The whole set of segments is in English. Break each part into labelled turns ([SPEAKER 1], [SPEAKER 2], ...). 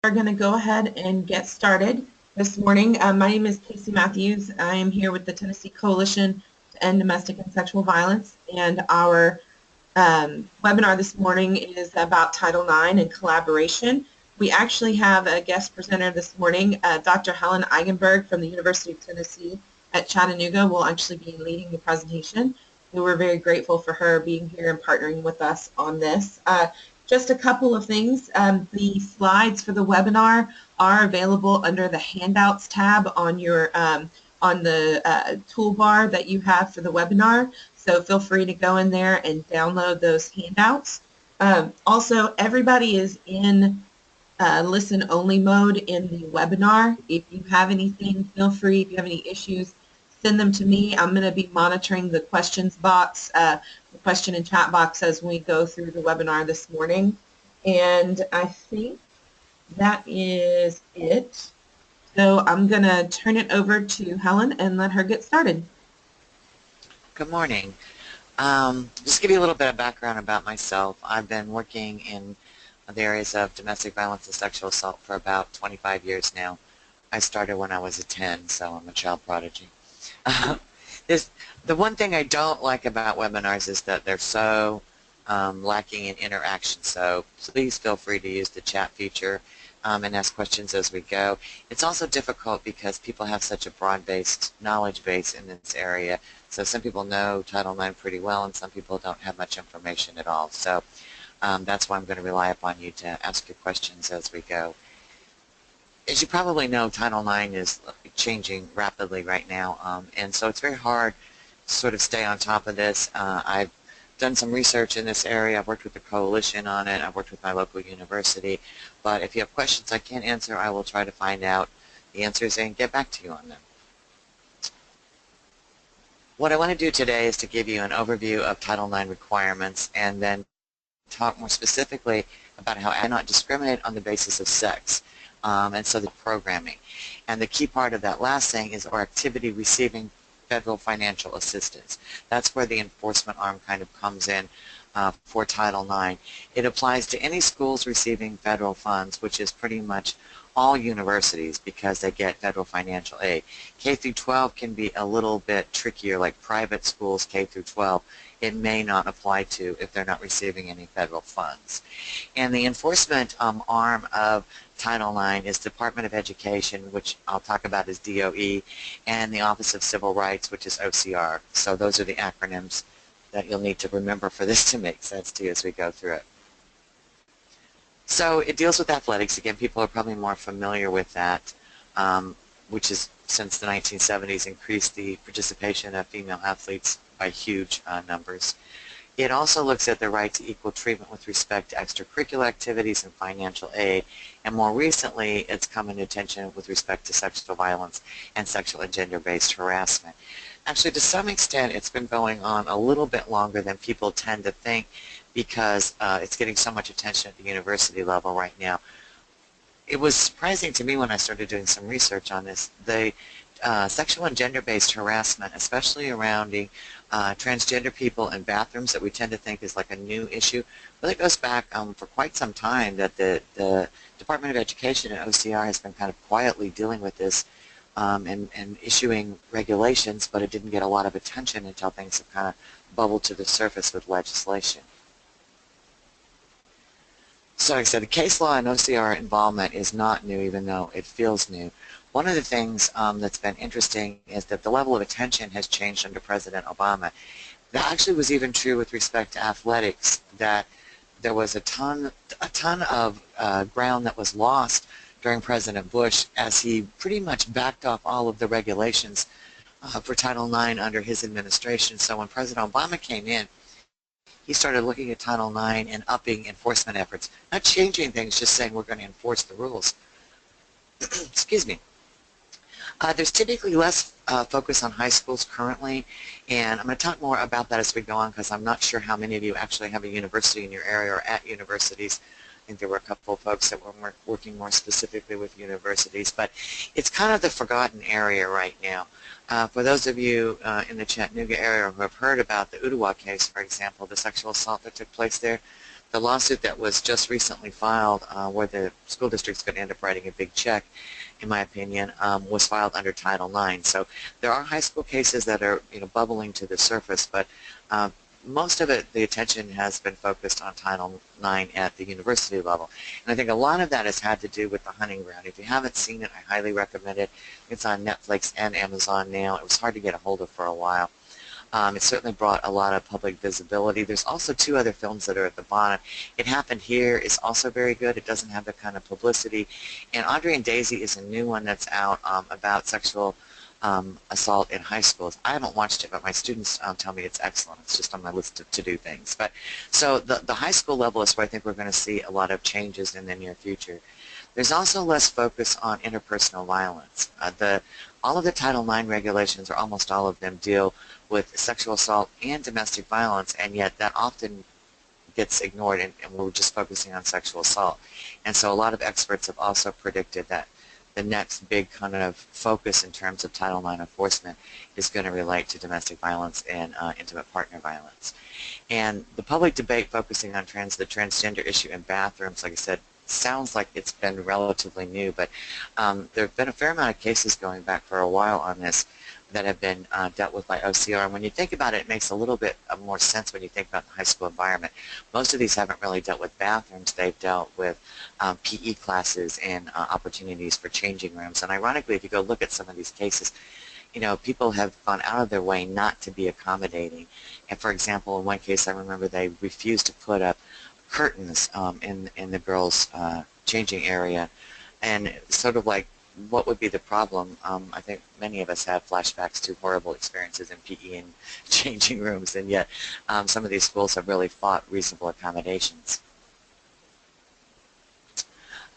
[SPEAKER 1] Are going to go ahead and get started this morning. My name is Casey Matthews. I am here with the Tennessee Coalition to End Domestic and Sexual Violence, and our webinar this morning is about Title IX and collaboration. We actually have a guest presenter this morning, Dr. Helen Eigenberg from the University of Tennessee at Chattanooga will actually be leading the presentation. We were very grateful for her being here and partnering with us on this. Just a couple of things. The slides for the webinar are available under the Handouts tab on your on the toolbar that you have for the webinar. So feel free to go in there and download those handouts. Also, everybody is in listen-only mode in the webinar. If you have anything, feel free. If you have any issues, send them to me. I'm going to be monitoring the questions box, the question and chat box as we go through the webinar this morning. And I think that is it. So I'm going to turn it over to Helen and let her get started.
[SPEAKER 2] Good morning. Just to give you a little bit of background about myself. I've been working in the areas of domestic violence and sexual assault for about 25 years now. I started when I was 10, so I'm a child prodigy. The one thing I don't like about webinars is that they're so lacking in interaction, so please feel free to use the chat feature and ask questions as we go. It's also difficult because people have such a broad-based knowledge base in this area, so some people know Title IX pretty well and some people don't have much information at all. So that's why I'm going to rely upon you to ask your questions as we go. As you probably know, Title IX is changing rapidly right now, and so it's very hard to sort of stay on top of this. I've done some research in this area. I've worked with the coalition on it. I've worked with my local university. But if you have questions I can't answer, I will try to find out the answers and get back to you on them. What I want to do today is to give you an overview of Title IX requirements and then talk more specifically about how I not discriminate on the basis of sex. And so the programming. And the key part of that last thing is our activity receiving federal financial assistance. That's where the enforcement arm kind of comes in for Title IX. It applies to any schools receiving federal funds, which is pretty much all universities because they get federal financial aid. K through 12 can be a little bit trickier, like private schools K through 12. It may not apply to if they're not receiving any federal funds. And the enforcement arm of Title IX is Department of Education, which I'll talk about as DOE, and the Office of Civil Rights, which is OCR. So those are the acronyms that you'll need to remember for this to make sense to you as we go through it. So it deals with athletics. Again, people are probably more familiar with that, which is since the 1970s increased the participation of female athletes by huge numbers. It also looks at the right to equal treatment with respect to extracurricular activities and financial aid. And more recently, it's come into attention with respect to sexual violence and sexual and gender-based harassment. Actually, to some extent, it's been going on a little bit longer than people tend to think because it's getting so much attention at the university level right now. It was surprising to me when I started doing some research on this. The sexual and gender-based harassment, especially around transgender people in bathrooms that we tend to think is like a new issue, really goes back for quite some time that the Department of Education and OCR has been kind of quietly dealing with this and issuing regulations, but it didn't get a lot of attention until things have kind of bubbled to the surface with legislation. So like I said, the case law and OCR involvement is not new, even though it feels new. One of the things that's been interesting is that the level of attention has changed under President Obama. That actually was even true with respect to athletics, that there was a ton of ground that was lost during President Bush as he pretty much backed off all of the regulations for Title IX under his administration. So when President Obama came in, he started looking at Title IX and upping enforcement efforts. Not changing things, just saying we're going to enforce the rules. Excuse me. There's typically less focus on high schools currently, and I'm going to talk more about that as we go on because I'm not sure how many of you actually have a university in your area or at universities. I think there were a couple of folks that were working more specifically with universities, but it's kind of the forgotten area right now. For those of you in the Chattanooga area who have heard about the Ottawa case, for example, the sexual assault that took place there, the lawsuit that was just recently filed, where the school district's going to end up writing a big check, in my opinion, was filed under Title IX. So there are high school cases that are, bubbling to the surface, but most of it, the attention has been focused on Title IX at the university level. And I think a lot of that has had to do with The Hunting Ground. If you haven't seen it, I highly recommend it. It's on Netflix and Amazon now. It was hard to get a hold of for a while. It certainly brought a lot of public visibility. There's also two other films that are at the bottom. It Happened Here is also very good. It doesn't have the kind of publicity. And Audrey and Daisy is a new one that's out about sexual assault in high schools. I haven't watched it, but my students tell me it's excellent. It's just on my list to do things. But so the high school level is where I think we're going to see a lot of changes in the near future. There's also less focus on interpersonal violence. All of the Title IX regulations, or almost all of them, deal with sexual assault and domestic violence, and yet that often gets ignored, and we're just focusing on sexual assault. And so a lot of experts have also predicted that the next big kind of focus in terms of Title IX enforcement is going to relate to domestic violence and intimate partner violence. And the public debate focusing on the transgender issue in bathrooms, like I said, sounds like it's been relatively new, but there have been a fair amount of cases going back for a while on this that have been dealt with by OCR. And when you think about it, it makes a little bit more sense when you think about the high school environment. Most of these haven't really dealt with bathrooms. They've dealt with PE classes and opportunities for changing rooms. And ironically, if you go look at some of these cases, people have gone out of their way not to be accommodating. And for example, in one case, I remember they refused to put up curtains in the girls' changing area. And sort of like, what would be the problem? I think many of us have flashbacks to horrible experiences in PE and changing rooms, and yet some of these schools have really fought reasonable accommodations.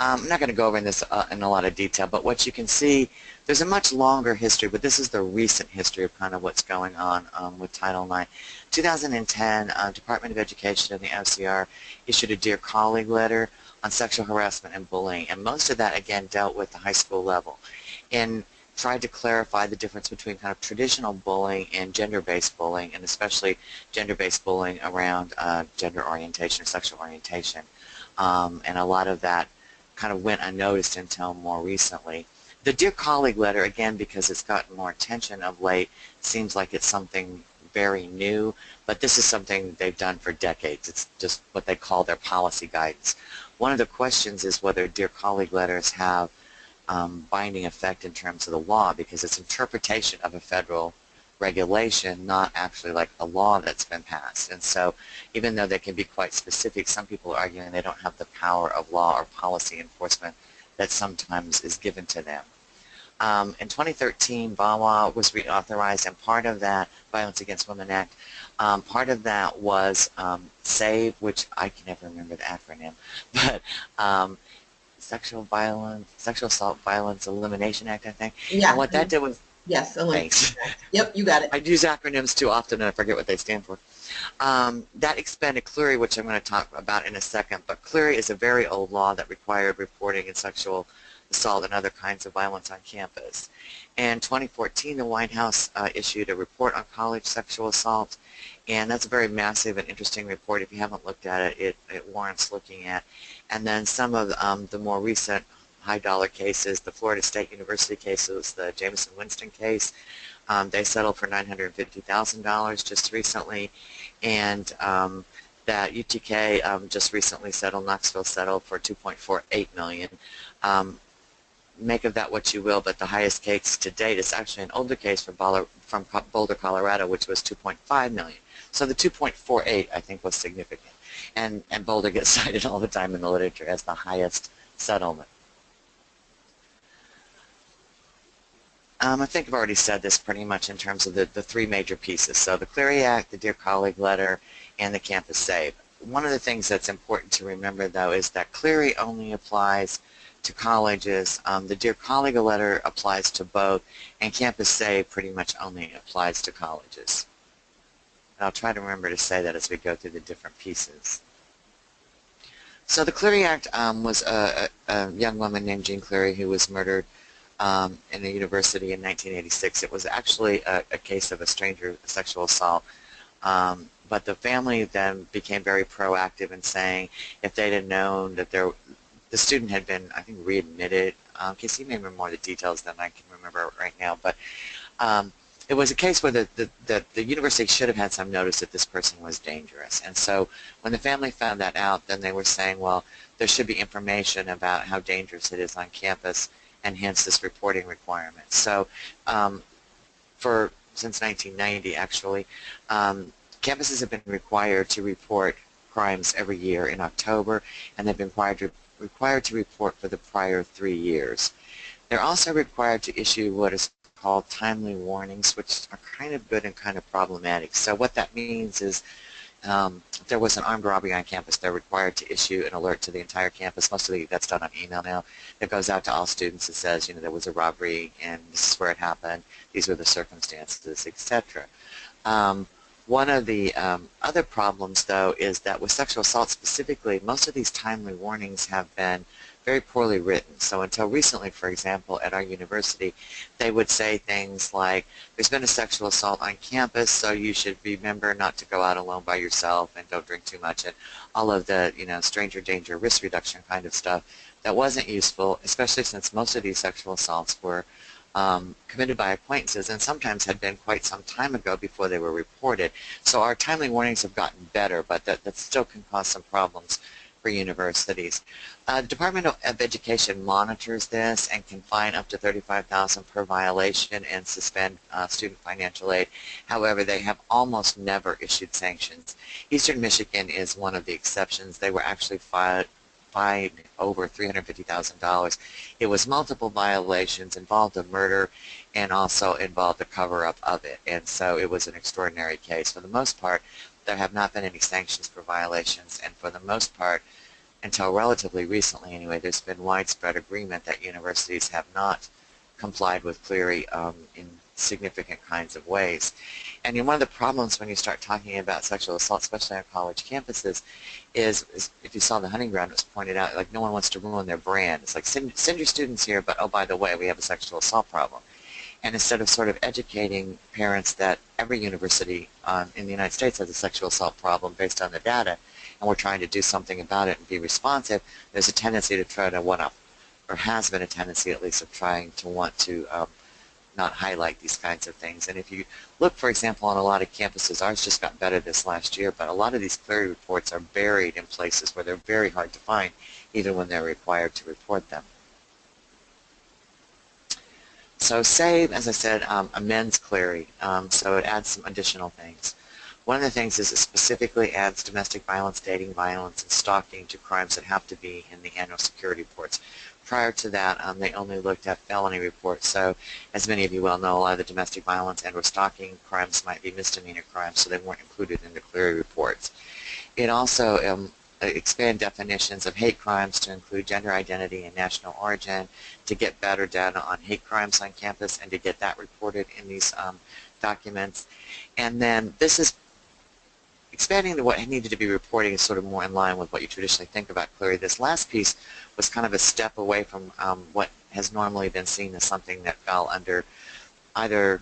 [SPEAKER 2] I'm not going to go over this in a lot of detail, but what you can see, there's a much longer history, but this is the recent history of kind of what's going on with Title IX. 2010, Department of Education and the OCR issued a Dear Colleague letter on sexual harassment and bullying, and most of that, again, dealt with the high school level and tried to clarify the difference between kind of traditional bullying and gender-based bullying, and especially gender-based bullying around gender orientation or sexual orientation. And a lot of that kind of went unnoticed until more recently. The Dear Colleague letter, again, because it's gotten more attention of late, seems like it's something very new, but this is something they've done for decades. It's just what they call their policy guidance. One of the questions is whether Dear Colleague letters have binding effect in terms of the law, because it's interpretation of a federal regulation, not actually like a law that's been passed. And so even though they can be quite specific, some people are arguing they don't have the power of law or policy enforcement that sometimes is given to them. In 2013, VAWA was reauthorized, and part of that, Violence Against Women Act, part of that was SAVE, which I can never remember the acronym, but Sexual Assault Violence Elimination Act, I think.
[SPEAKER 1] Yeah.
[SPEAKER 2] And what that did was,
[SPEAKER 1] yes,
[SPEAKER 2] thanks.
[SPEAKER 1] Yep, you got it.
[SPEAKER 2] I use acronyms too often and I forget what they stand for. That expanded Clery, which I'm going to talk about in a second, but Clery is a very old law that required reporting of sexual assault and other kinds of violence on campus. In 2014, the White House issued a report on college sexual assault, and that's a very massive and interesting report. If you haven't looked at it, it warrants looking at. And then some of the more recent high-dollar cases, the Florida State University cases, the Jameson Winston case, they settled for $950,000 just recently, and that UTK just recently settled, Knoxville settled for $2.48 million. Make of that what you will, but the highest case to date is actually an older case from Boulder, Colorado, which was $2.5 million. So the 2.48, I think, was significant. And Boulder gets cited all the time in the literature as the highest settlement. I think I've already said this pretty much in terms of the three major pieces. So the Clery Act, the Dear Colleague letter, and the Campus SAVE. One of the things that's important to remember, though, is that Clery only applies to colleges. The Dear Colleague letter applies to both, and Campus SAVE pretty much only applies to colleges. And I'll try to remember to say that as we go through the different pieces. So the Clery Act was a young woman named Jeanne Clery who was murdered in a university in 1986. It was actually a case of a stranger sexual assault but the family then became very proactive in saying if they'd have known that the student had been, I think, readmitted. Casey, you may remember more of the details than I can remember right now, but it was a case where the university should have had some notice that this person was dangerous. And so when the family found that out, then they were saying, well, there should be information about how dangerous it is on campus, and hence this reporting requirement. So since 1990, actually, campuses have been required to report crimes every year in October, and they've been required to report for the prior 3 years. They're also required to issue what is called timely warnings, which are kind of good and kind of problematic. So what that means is if there was an armed robbery on campus, they're required to issue an alert to the entire campus. Mostly that's done on email now. It goes out to all students. It says, you know, there was a robbery and this is where it happened. These were the circumstances, etc. One of the other problems, though, is that with sexual assault specifically, most of these timely warnings have been very poorly written. So until recently, for example, at our university, they would say things like, there's been a sexual assault on campus, so you should remember not to go out alone by yourself and don't drink too much, and all of the, you know, stranger danger, risk reduction kind of stuff that wasn't useful, especially since most of these sexual assaults were committed by acquaintances and sometimes had been quite some time ago before they were reported. So our timely warnings have gotten better, but that still can cause some problems for universities. The Department of Education monitors this and can fine up to $35,000 per violation and suspend student financial aid. However, they have almost never issued sanctions. Eastern Michigan is one of the exceptions. They were actually fined over $350,000. It was multiple violations, involved a murder, and also involved the cover-up of it. And so it was an extraordinary case. For the most part, there have not been any sanctions for violations, and for the most part, until relatively recently anyway, there's been widespread agreement that universities have not complied with Clery in significant kinds of ways. And one of the problems when you start talking about sexual assault, especially on college campuses, is if you saw the hunting ground, it was pointed out, like, no one wants to ruin their brand. It's like, send your students here, but oh, by the way, we have a sexual assault problem. And instead of sort of educating parents that every university in the United States has a sexual assault problem based on the data, and we're trying to do something about it and be responsive, there's a tendency to try to one-up, or has been a tendency at least of trying to want to not highlight these kinds of things. And if you look, for example, on a lot of campuses, ours just got better this last year, but a lot of these Clery reports are buried in places where they're very hard to find, even when they're required to report them. So say, as I said, amends Clery, so it adds some additional things. One of the things is it specifically adds domestic violence, dating violence, and stalking to crimes that have to be in the annual security reports. Prior to that, they only looked at felony reports, so as many of you well know, a lot of the domestic violence and or stalking crimes might be misdemeanor crimes, so they weren't included in the Clery reports. It also expand definitions of hate crimes to include gender identity and national origin, to get better data on hate crimes on campus and to get that reported in these documents. And then this is expanding to what needed to be reporting is sort of more in line with what you traditionally think about Clery. This last piece was kind of a step away from what has normally been seen as something that fell under either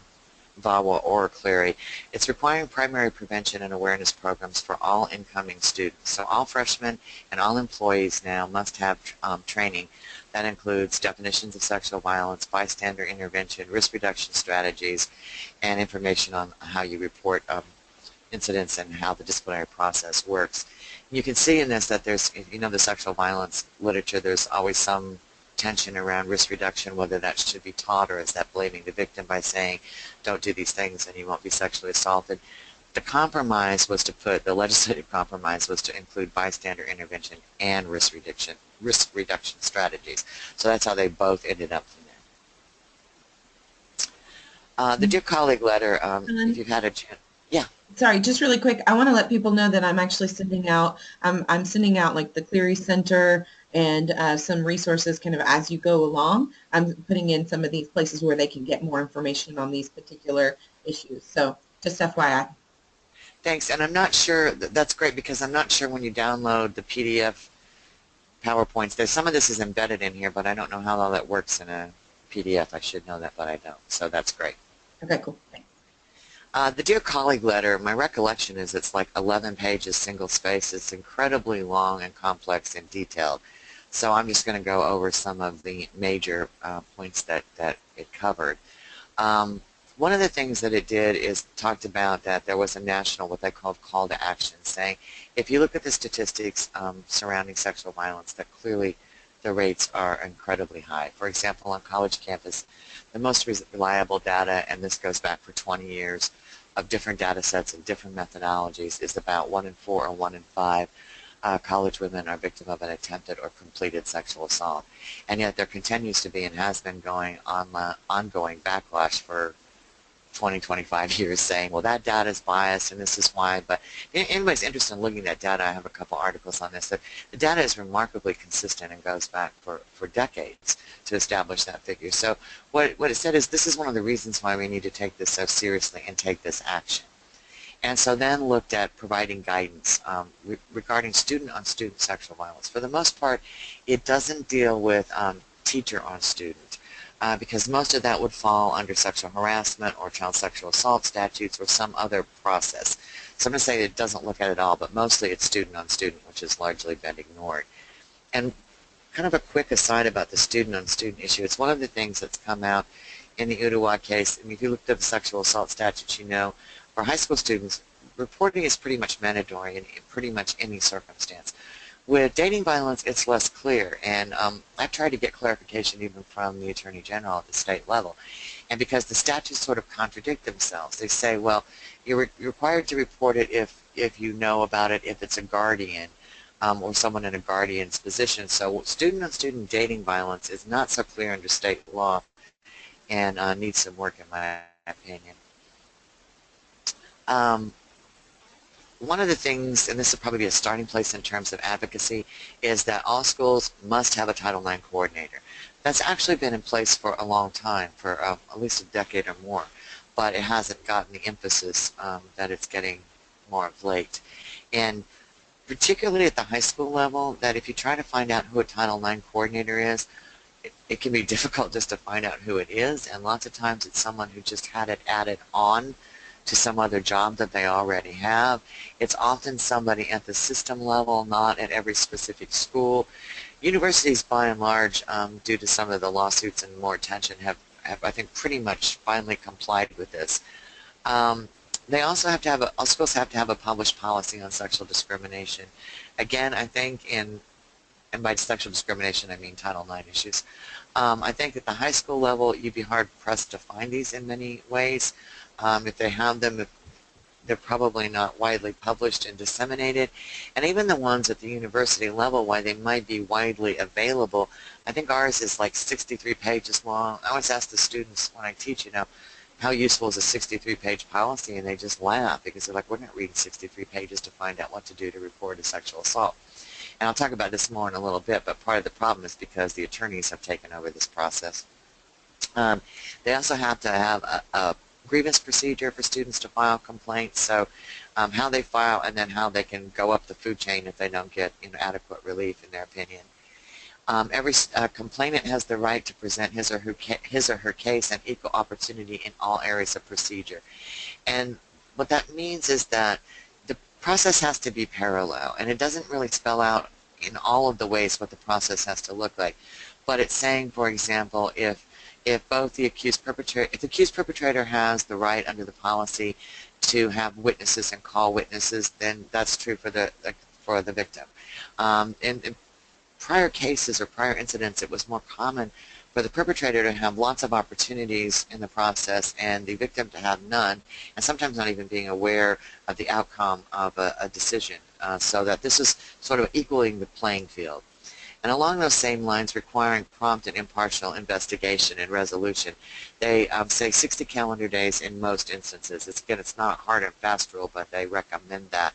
[SPEAKER 2] VAWA or Clery. It's requiring primary prevention and awareness programs for all incoming students. So all freshmen and all employees now must have training that includes definitions of sexual violence, bystander intervention, risk reduction strategies, and information on how you report incidents and how the disciplinary process works. You can see in this that there's, you know, the sexual violence literature, there's always some tension around risk reduction, whether that should be taught or is that blaming the victim by saying, don't do these things and you won't be sexually assaulted. The compromise was to put, the legislative compromise was to include bystander intervention and risk reduction strategies. So that's how they both ended up from there. The Dear Colleague letter, if you've had a chance, yeah.
[SPEAKER 1] Sorry, just really quick, I want to let people know that I'm actually sending out, I'm sending out like the Clery Center and some resources kind of as you go along. I'm putting in some of these places where they can get more information on these particular issues. So just FYI.
[SPEAKER 2] Thanks, and I'm not sure, that's great because I'm not sure when you download the PDF PowerPoints, there's some of this is embedded in here, but I don't know how all that works in a PDF. I should know that, but I don't. So that's great.
[SPEAKER 1] Okay, cool. Thanks.
[SPEAKER 2] The Dear Colleague letter, my recollection is it's like 11 pages, single space. It's incredibly long and complex and detailed. So I'm just going to go over some of the major points that it covered. One of the things that it did is talked about that there was a national, what they called call to action, saying if you look at the statistics surrounding sexual violence, that clearly the rates are incredibly high. For example, on college campus, the most reliable data, and this goes back for 20 years, of different data sets and different methodologies, is about 1 in 4 or 1 in 5 college women are victim of an attempted or completed sexual assault. And yet there continues to be and has been going on ongoing backlash for 20, 25 years saying, well, that data is biased and this is why. But if anybody's interested in looking at data, I have a couple articles on this. That the data is remarkably consistent and goes back for decades to establish that figure. So what it said is this is one of the reasons why we need to take this so seriously and take this action. And so then looked at providing guidance regarding student-on-student sexual violence. For the most part, it doesn't deal with teacher-on-student. Because most of that would fall under sexual harassment or child sexual assault statutes or some other process. So I'm going to say it doesn't look at it all, but mostly it's student-on-student, which has largely been ignored. And kind of a quick aside about the student-on-student issue, it's one of the things that's come out in the Udawa case. I mean, if you looked at the sexual assault statutes, you know, for high school students, reporting is pretty much mandatory in pretty much any circumstance. With dating violence, it's less clear, and I've tried to get clarification even from the Attorney General at the state level. And because the statutes sort of contradict themselves, they say, well, you're required to report it if you know about it, if it's a guardian or someone in a guardian's position. So student-on-student dating violence is not so clear under state law and needs some work in my opinion. One of the things, and this will probably be a starting place in terms of advocacy, is that all schools must have a Title IX coordinator. That's actually been in place for a long time, for at least a decade or more, but it hasn't gotten the emphasis that it's getting more of late. And particularly at the high school level, that if you try to find out who a Title IX coordinator is, it can be difficult just to find out who it is, and lots of times it's someone who just had it added on to some other job that they already have. It's often somebody at the system level, not at every specific school. Universities, by and large, due to some of the lawsuits and more attention, have I think, pretty much finally complied with this. They also have to have, all schools have to have a published policy on sexual discrimination. Again, I think and by sexual discrimination I mean Title IX issues. I think at the high school level you'd be hard pressed to find these in many ways. If they have them, they're probably not widely published and disseminated. And even the ones at the university level, while they might be widely available, I think ours is like 63 pages long. I always ask the students when I teach, you know, how useful is a 63-page policy? And they just laugh because they're like, we're not reading 63 pages to find out what to do to report a sexual assault. And I'll talk about this more in a little bit, but part of the problem is because the attorneys have taken over this process. They also have to have a grievance procedure for students to file complaints, so how they file and then how they can go up the food chain if they don't get adequate relief in their opinion. Every complainant has the right to present his or her case and equal opportunity in all areas of procedure. And what that means is that the process has to be parallel, and it doesn't really spell out in all of the ways what the process has to look like. But it's saying, for example, if both the accused perpetrator, if the accused perpetrator has the right under the policy to have witnesses and call witnesses, then that's true for the victim. In prior cases or prior incidents, it was more common for the perpetrator to have lots of opportunities in the process and the victim to have none, and sometimes not even being aware of the outcome of a decision, so that this is sort of equaling the playing field. And along those same lines, requiring prompt and impartial investigation and resolution, they say 60 calendar days in most instances. Again, it's not a hard and fast rule, but they recommend that.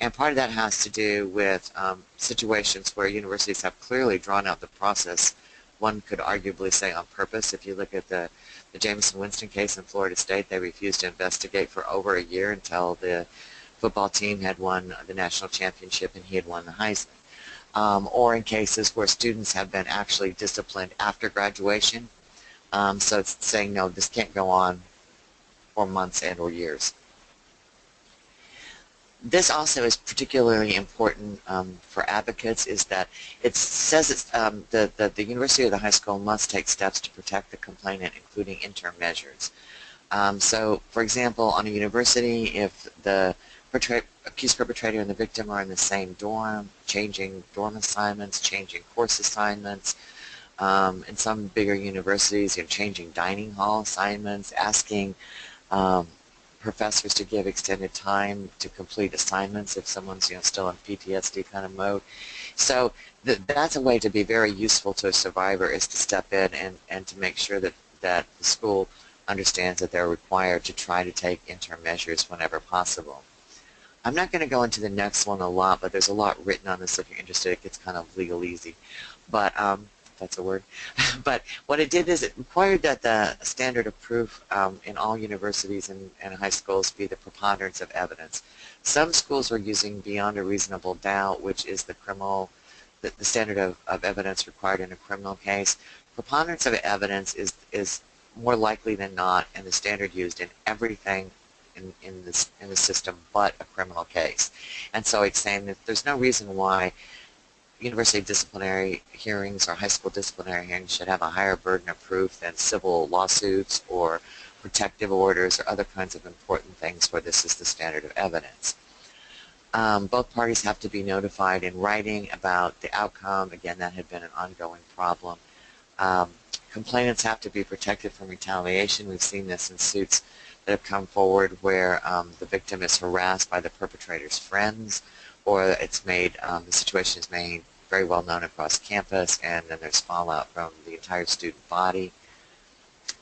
[SPEAKER 2] And part of that has to do with situations where universities have clearly drawn out the process. One could arguably say on purpose. If you look at the Jameson Winston case in Florida State, they refused to investigate for over a year until the football team had won the national championship and he had won the Heisman. Or in cases where students have been actually disciplined after graduation. So it's saying, no, this can't go on for months and or years. This also is particularly important for advocates, is that it says the university or the high school must take steps to protect the complainant, including interim measures. So, for example, on a university, if the accused perpetrator and the victim are in the same dorm, changing dorm assignments, changing course assignments, in some bigger universities, changing dining hall assignments, asking professors to give extended time to complete assignments if someone's still in PTSD kind of mode. So that's a way to be very useful to a survivor, is to step in and to make sure that the school understands that they're required to try to take interim measures whenever possible. I'm not going to go into the next one a lot, but there's a lot written on this if you're interested. It gets kind of legalese. But that's a word. But what it did is it required that the standard of proof in all universities and high schools be the preponderance of evidence. Some schools were using beyond a reasonable doubt, which is the standard of evidence required in a criminal case. Preponderance of evidence is more likely than not, and the standard used in everything in the system but a criminal case. And so it's saying that there's no reason why university disciplinary hearings or high school disciplinary hearings should have a higher burden of proof than civil lawsuits or protective orders or other kinds of important things where this is the standard of evidence. Both parties have to be notified in writing about the outcome. Again, that had been an ongoing problem. Complainants have to be protected from retaliation. We've seen this in suits that have come forward where the victim is harassed by the perpetrator's friends, or it's made, the situation is made very well known across campus, and then there's fallout from the entire student body.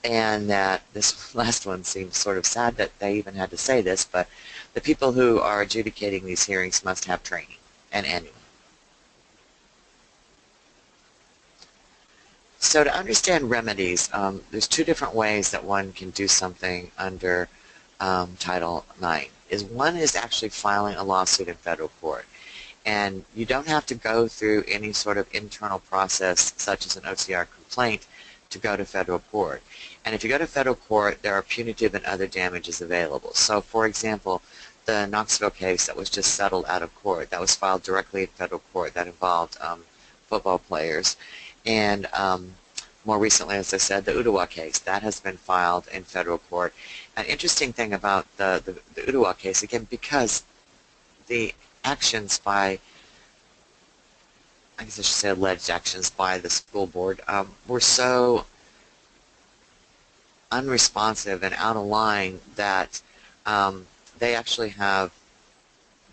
[SPEAKER 2] And that this last one seems sort of sad that they even had to say this, but the people who are adjudicating these hearings must have training, and annual. So to understand remedies, there's two different ways that one can do something under Title IX. One is actually filing a lawsuit in federal court. And you don't have to go through any sort of internal process such as an OCR complaint to go to federal court. And if you go to federal court, there are punitive and other damages available. So for example, the Knoxville case that was just settled out of court, that was filed directly in federal court, that involved football players. And more recently, as I said, the Ottawa case, that has been filed in federal court. An interesting thing about the Ottawa case, again, because the actions by, I guess I should say alleged actions by the school board, were so unresponsive and out of line that they actually have,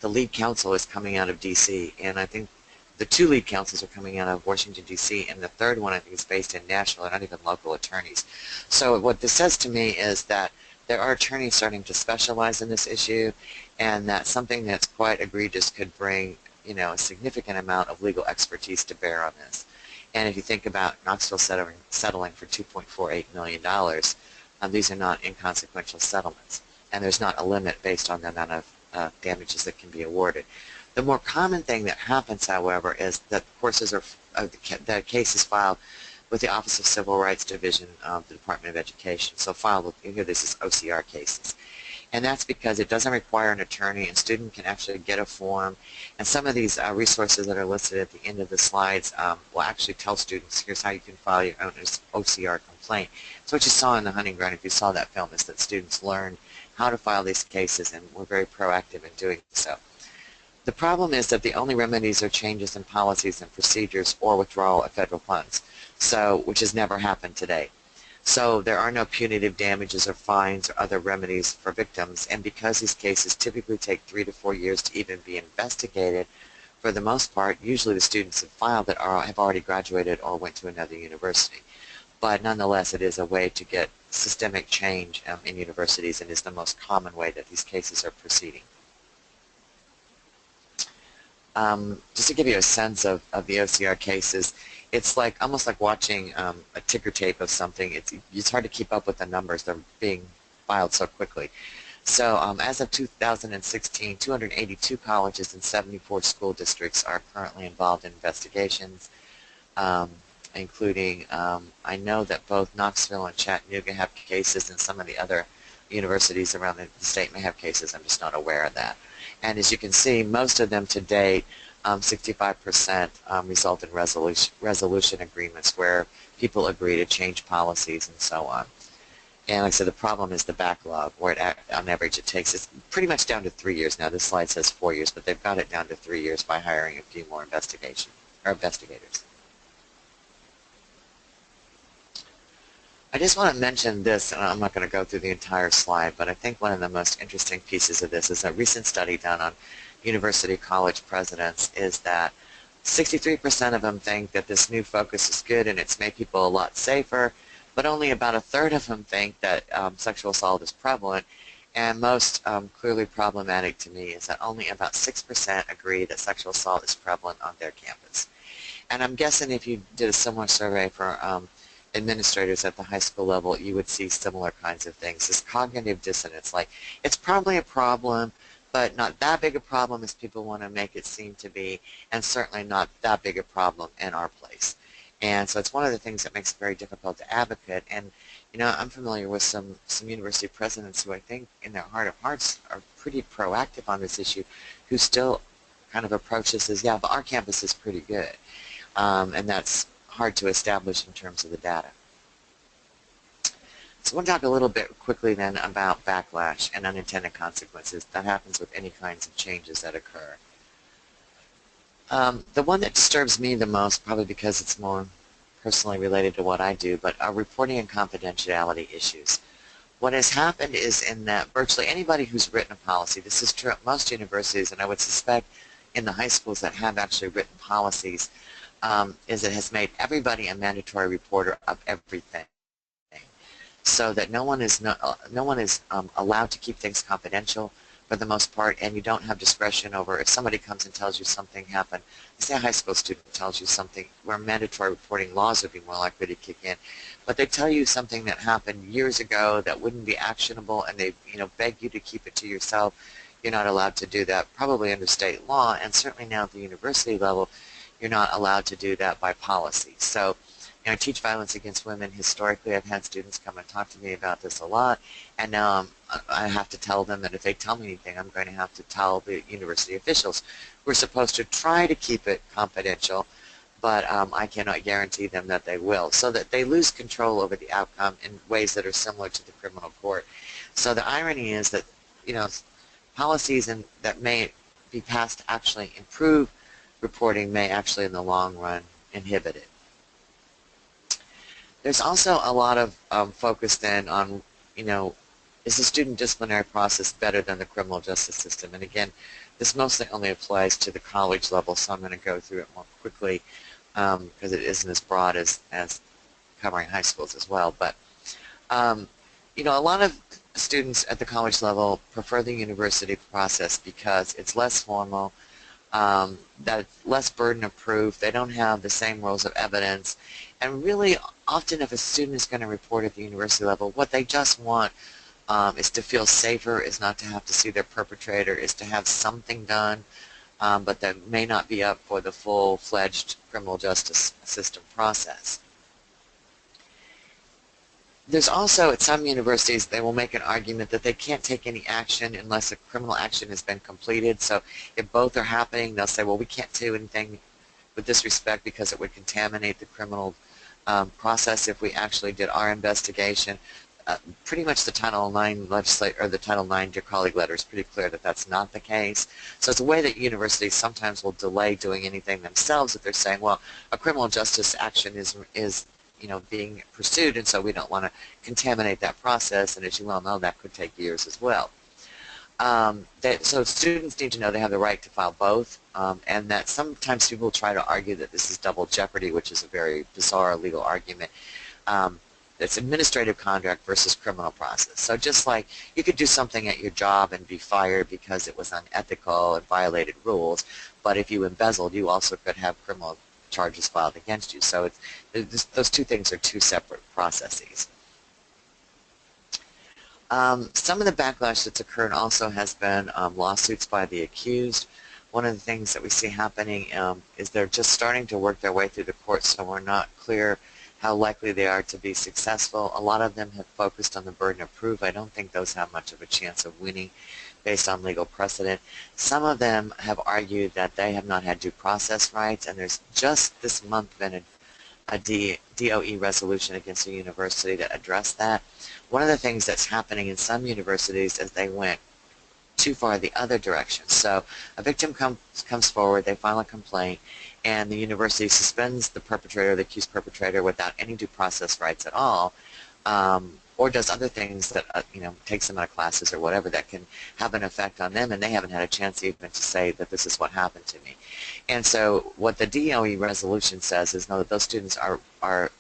[SPEAKER 2] the lead counsel is coming out of D.C., and I think the two lead counsels are coming out of Washington, D.C., and the third one I think is based in Nashville. They're not even local attorneys. So what this says to me is that there are attorneys starting to specialize in this issue, and that something that's quite egregious could bring, a significant amount of legal expertise to bear on this. And if you think about Knoxville settling for $2.48 million, these are not inconsequential settlements, and there's not a limit based on the amount of damages that can be awarded. The more common thing that happens, however, is that the case is filed with the Office of Civil Rights Division of the Department of Education. So filed with, here this is OCR cases. And that's because it doesn't require an attorney, and student can actually get a form. And some of these resources that are listed at the end of the slides will actually tell students, here's how you can file your own OCR complaint. So what you saw in The Hunting Ground, if you saw that film, is that students learned how to file these cases and were very proactive in doing so. The problem is that the only remedies are changes in policies and procedures or withdrawal of federal funds, which has never happened today. So there are no punitive damages or fines or other remedies for victims, and because these cases typically take 3 to 4 years to even be investigated, for the most part, usually the students have filed that have already graduated or went to another university. But nonetheless, it is a way to get systemic change in universities, and is the most common way that these cases are proceeding. Just to give you a sense of the OCR cases, it's almost like watching a ticker tape of something. It's hard to keep up with the numbers. They're being filed so quickly. So as of 2016, 282 colleges and 74 school districts are currently involved in investigations, including I know that both Knoxville and Chattanooga have cases, and some of the other universities around the state may have cases. I'm just not aware of that. And as you can see, most of them to date, 65% result in resolution agreements where people agree to change policies and so on. And like I said, the problem is the backlog, where on average it takes, it's pretty much down to 3 years now. This slide says 4 years, but they've got it down to 3 years by hiring a few more investigators. I just want to mention this, and I'm not going to go through the entire slide, but I think one of the most interesting pieces of this is a recent study done on university college presidents is that 63% of them think that this new focus is good and it's made people a lot safer, but only about a third of them think that sexual assault is prevalent. And most clearly problematic to me is that only about 6% agree that sexual assault is prevalent on their campus. And I'm guessing if you did a similar survey for administrators at the high school level, you would see similar kinds of things. This cognitive dissonance, like it's probably a problem, but not that big a problem as people want to make it seem to be, and certainly not that big a problem in our place. And so it's one of the things that makes it very difficult to advocate. And you know, I'm familiar with some university presidents who I think in their heart of hearts are pretty proactive on this issue, who still kind of approach this as, yeah, but our campus is pretty good. And that's hard to establish in terms of the data. So I want to talk a little bit quickly then about backlash and unintended consequences. That happens with any kinds of changes that occur. The one that disturbs me the most, probably because it's more personally related to what I do, but are reporting and confidentiality issues. What has happened is in that virtually anybody who's written a policy, this is true at most universities, and I would suspect in the high schools that have actually written policies, is it has made everybody a mandatory reporter of everything, so that no one is allowed to keep things confidential for the most part, and you don't have discretion over if somebody comes and tells you something happened. Say a high school student tells you something where mandatory reporting laws would be more likely to kick in, but they tell you something that happened years ago that wouldn't be actionable, and they beg you to keep it to yourself. You're not allowed to do that, probably under state law, and certainly now at the university level, you're not allowed to do that by policy. So, I teach violence against women. Historically, I've had students come and talk to me about this a lot, and now I have to tell them that if they tell me anything, I'm going to have to tell the university officials. We're supposed to try to keep it confidential, but I cannot guarantee them that they will, so that they lose control over the outcome in ways that are similar to the criminal court. So the irony is that, policies that may be passed to actually improve reporting may actually in the long run inhibit it. There's also a lot of focus then on, is the student disciplinary process better than the criminal justice system? And again, this mostly only applies to the college level, so I'm going to go through it more quickly because it isn't as broad as covering high schools as well. But, a lot of students at the college level prefer the university process because it's less formal, that it's less burden of proof, they don't have the same rules of evidence, and really often if a student is going to report at the university level, what they just want is to feel safer, is not to have to see their perpetrator, is to have something done, but that may not be up for the full-fledged criminal justice system process. There's also, at some universities, they will make an argument that they can't take any action unless a criminal action has been completed. So if both are happening, they'll say, well, we can't do anything with this respect because it would contaminate the criminal process if we actually did our investigation. Pretty much the Title IX legislature, or the Title IX Dear Colleague letter is pretty clear that that's not the case. So it's a way that universities sometimes will delay doing anything themselves if they're saying, well, a criminal justice action is being pursued, and so we don't want to contaminate that process, and as you well know, that could take years as well. So students need to know they have the right to file both, and that sometimes people try to argue that this is double jeopardy, which is a very bizarre legal argument. It's administrative conduct versus criminal process. So just like you could do something at your job and be fired because it was unethical and violated rules, but if you embezzled, you also could have criminal charges filed against you. So those two things are two separate processes. Some of the backlash that's occurred also has been lawsuits by the accused. One of the things that we see happening is they're just starting to work their way through the courts, so we're not clear how likely they are to be successful. A lot of them have focused on the burden of proof. I don't think those have much of a chance of winning based on legal precedent. Some of them have argued that they have not had due process rights, and there's just this month been a DOE resolution against a university that addressed that. One of the things that's happening in some universities is they went too far the other direction. So a victim comes forward, they file a complaint, and the university suspends the perpetrator, the accused perpetrator, without any due process rights at all, or does other things that, takes them out of classes or whatever that can have an effect on them, and they haven't had a chance even to say that this is what happened to me. And so what the DOE resolution says is, no, that those students are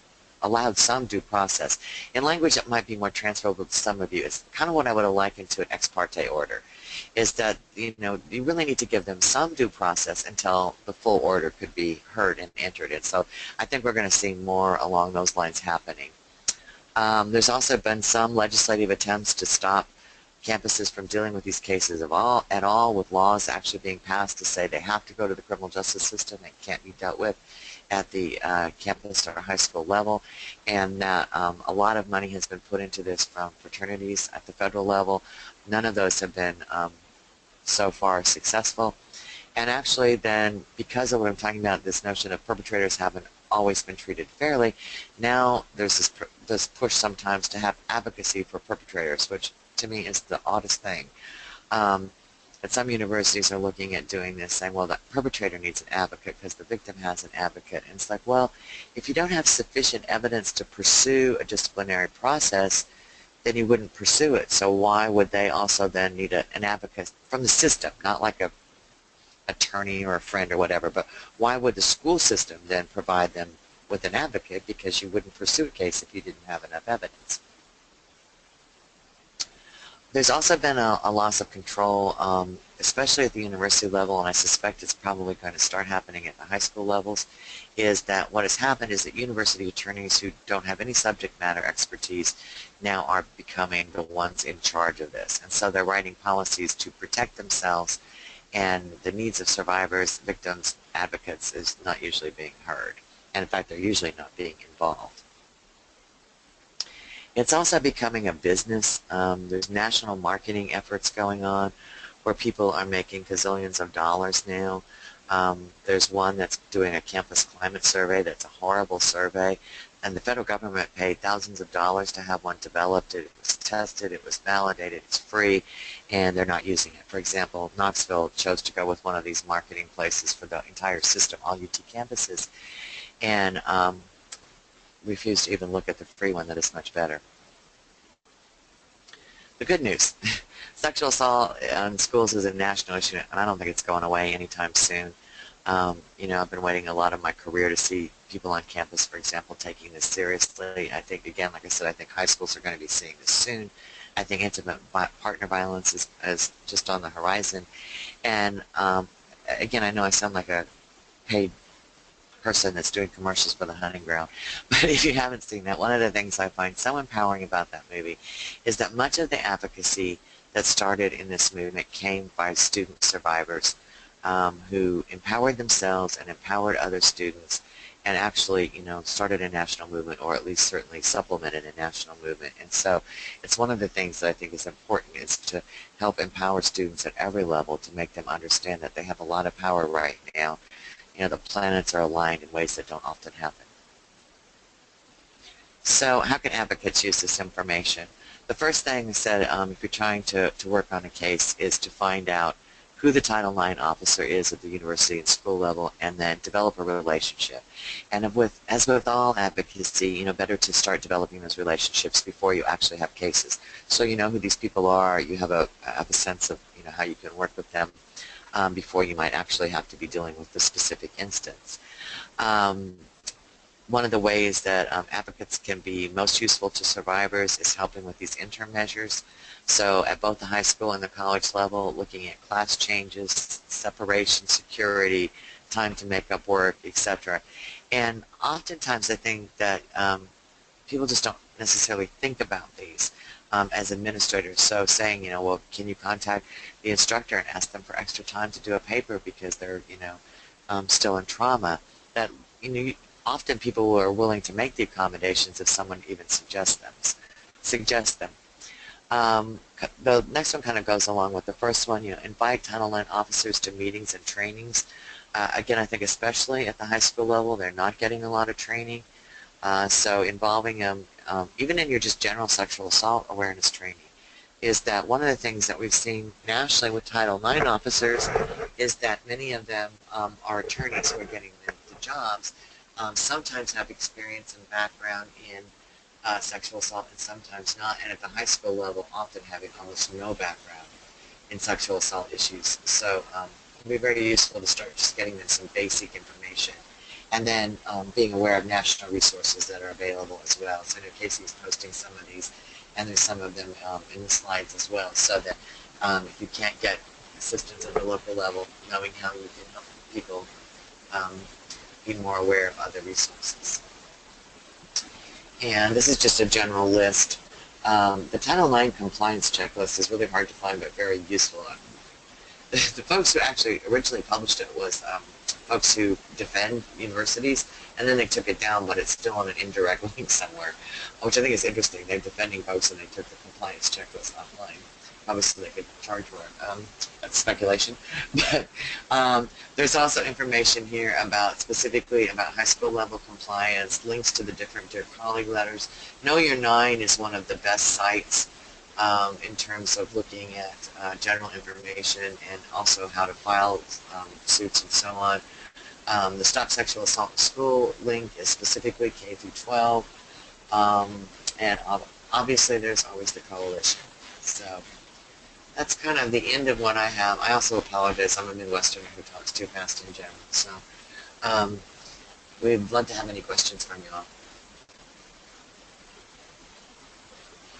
[SPEAKER 2] allowed some due process. In language that might be more transferable to some of you, it's kind of what I would have likened to an ex parte order, is that, you really need to give them some due process until the full order could be heard and entered in. So I think we're going to see more along those lines happening. There's also been some legislative attempts to stop campuses from dealing with these cases at all, with laws actually being passed to say they have to go to the criminal justice system and can't be dealt with at the campus or high school level, and that a lot of money has been put into this from fraternities at the federal level. None of those have been so far successful. And actually then, because of what I'm talking about, this notion of perpetrators haven't always been treated fairly, now there's this push sometimes to have advocacy for perpetrators, which to me is the oddest thing. But some universities are looking at doing this, saying, well, the perpetrator needs an advocate because the victim has an advocate. And it's like, well, if you don't have sufficient evidence to pursue a disciplinary process, then you wouldn't pursue it. So why would they also then need an advocate from the system, not like a attorney or a friend or whatever, but why would the school system then provide them with an advocate? Because you wouldn't pursue a case if you didn't have enough evidence. There's also been a loss of control, especially at the university level, and I suspect it's probably going to start happening at the high school levels, is that what has happened is that university attorneys who don't have any subject matter expertise now are becoming the ones in charge of this. And so they're writing policies to protect themselves, and the needs of survivors, victims, advocates is not usually being heard. And in fact, they're usually not being involved. It's also becoming a business. There's national marketing efforts going on where people are making gazillions of dollars now. There's one that's doing a campus climate survey that's a horrible survey, and the federal government paid thousands of dollars to have one developed. It was tested, it was validated, it's free, and they're not using it. For example, Knoxville chose to go with one of these marketing places for the entire system, all UT campuses, and refused to even look at the free one that is much better. The good news, sexual assault in schools is a national issue, and I don't think it's going away anytime soon. I've been waiting a lot of my career to see people on campus, for example, taking this seriously. I think, again, like I said, I think high schools are going to be seeing this soon. I think intimate partner violence is just on the horizon. And again, I know I sound like a paid person that's doing commercials for the hunting ground, but if you haven't seen that, one of the things I find so empowering about that movie is that much of the advocacy that started in this movement came by student survivors who empowered themselves and empowered other students, and actually, started a national movement, or at least certainly supplemented a national movement. And so it's one of the things that I think is important, is to help empower students at every level, to make them understand that they have a lot of power right now. The planets are aligned in ways that don't often happen. So how can advocates use this information? The first thing is that if you're trying to work on a case, is to find out who the Title IX officer is at the university and school level, and then develop a relationship. And as with all advocacy, better to start developing those relationships before you actually have cases. So you know who these people are, you have a sense of how you can work with them before you might actually have to be dealing with the specific instance. One of the ways that advocates can be most useful to survivors is helping with these interim measures. So at both the high school and the college level, looking at class changes, separation, security, time to make up work, etc. And oftentimes I think that people just don't necessarily think about these as administrators. So saying, well, can you contact the instructor and ask them for extra time to do a paper because they're, still in trauma? That, often people are willing to make the accommodations if someone even suggests them. The next one kind of goes along with the first one. Invite Title IX officers to meetings and trainings. Again, I think especially at the high school level, they're not getting a lot of training. So involving them, even in your just general sexual assault awareness training, is that one of the things that we've seen nationally with Title IX officers is that many of them are attorneys who are getting the jobs, sometimes have experience and background in sexual assault and sometimes not, and at the high school level often having almost no background in sexual assault issues. So it will be very useful to start just getting them some basic information, and then being aware of national resources that are available as well. So I know Casey's posting some of these, and there's some of them in the slides as well, so that if you can't get assistance at the local level, knowing how you can help people be more aware of other resources. And this is just a general list. The Title IX compliance checklist is really hard to find, but very useful. The folks who actually originally published it was folks who defend universities, and then they took it down, but it's still on an indirect link somewhere, which I think is interesting. They're defending folks, and they took the compliance checklist offline. Obviously, they could charge for it. That's speculation. But there's also information here about specifically about high school level compliance, links to the different Dear Colleague letters. Know Your 9 is one of the best sites in terms of looking at general information and also how to file suits and so on. The Stop Sexual Assault in School link is specifically K through 12. And obviously there's always the coalition. So that's kind of the end of what I have. I also apologize. I'm a Midwesterner who talks too fast in general. So we'd love to have any questions from you all.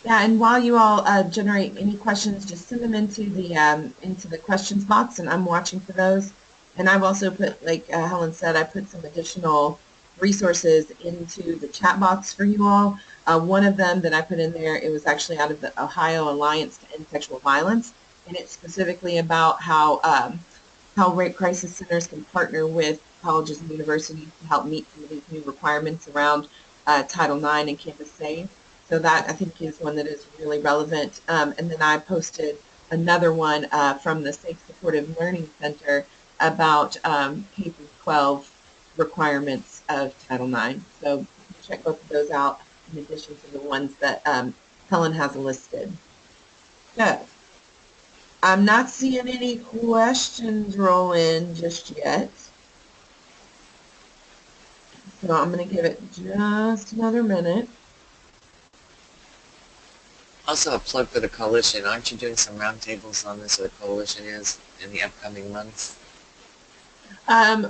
[SPEAKER 1] Yeah, and while you all generate any questions, just send them into the questions box, and I'm watching for those. And I've also put, like Helen said, I put some additional resources into the chat box for you all. One of them that I put in there, it was actually out of the Ohio Alliance to End Sexual Violence, and it's specifically about how rape crisis centers can partner with colleges and universities to help meet some of these new requirements around Title IX and Campus Safe. So that, I think, is one that is really relevant. And then I posted another one from the Safe Supportive Learning Center about K through 12 requirements of Title IX. So check both of those out in addition to the ones that Helen has listed. So I'm not seeing any questions roll in just yet. So I'm going to give it just another minute.
[SPEAKER 2] Also a plug for the coalition. Aren't you doing some roundtables on this, or the coalition is, in the upcoming months?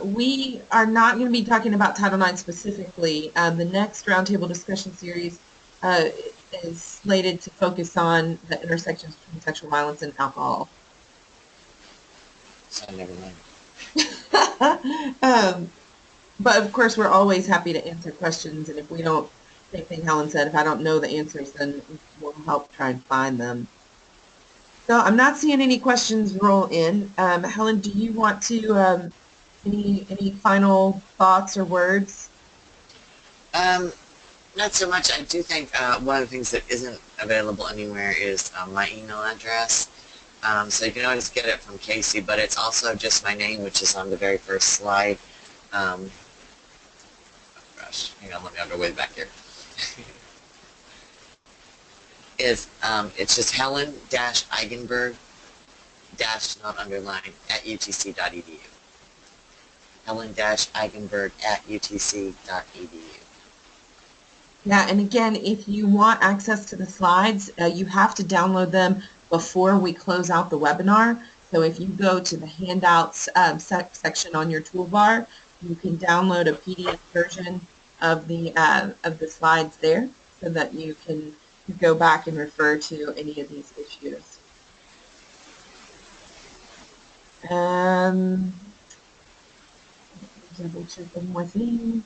[SPEAKER 1] We are not going to be talking about Title IX specifically. The next roundtable discussion series is slated to focus on the intersections between sexual violence and alcohol.
[SPEAKER 2] So never mind.
[SPEAKER 1] But of course, we're always happy to answer questions, and if we don't, same thing Helen said, if I don't know the answers, then we'll help try and find them. So I'm not seeing any questions roll in. Helen, do you want to, any final thoughts or words?
[SPEAKER 2] Not so much. I do think one of the things that isn't available anywhere is my email address. So you can always get it from Casey, but it's also just my name, which is on the very first slide. Oh gosh, hang on, I'll go way back here. It's just Helen-Eigenberg not underlined at utc.edu. Helen-Eigenberg at utc.edu.
[SPEAKER 1] Yeah, and again, if you want access to the slides, you have to download them before we close out the webinar. So if you go to the handouts section on your toolbar, you can download a PDF version of the slides there, so that you can go back and refer to any of these issues. Double check one more thing.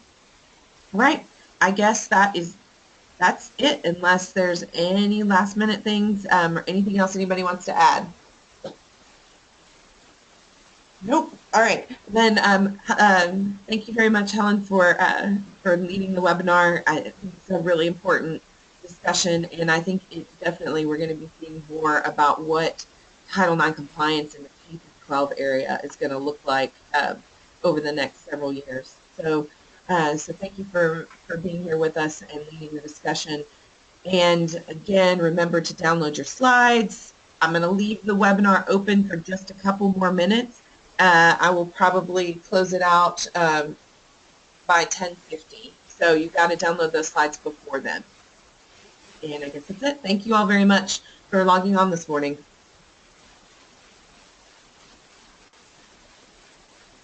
[SPEAKER 1] All right, I guess that's it, unless there's any last minute things or anything else anybody wants to add. Nope. All right. Then thank you very much, Helen, for leading the webinar. I think it's a really important discussion, and I think it definitely we're going to be seeing more about what Title IX compliance in the K through 12 area is going to look like over the next several years. So thank you for being here with us and leading the discussion. And again, remember to download your slides. I'm going to leave the webinar open for just a couple more minutes. I will probably close it out by 10:50. So you've got to download those slides before then. And I guess that's it. Thank you all very much for logging on this morning.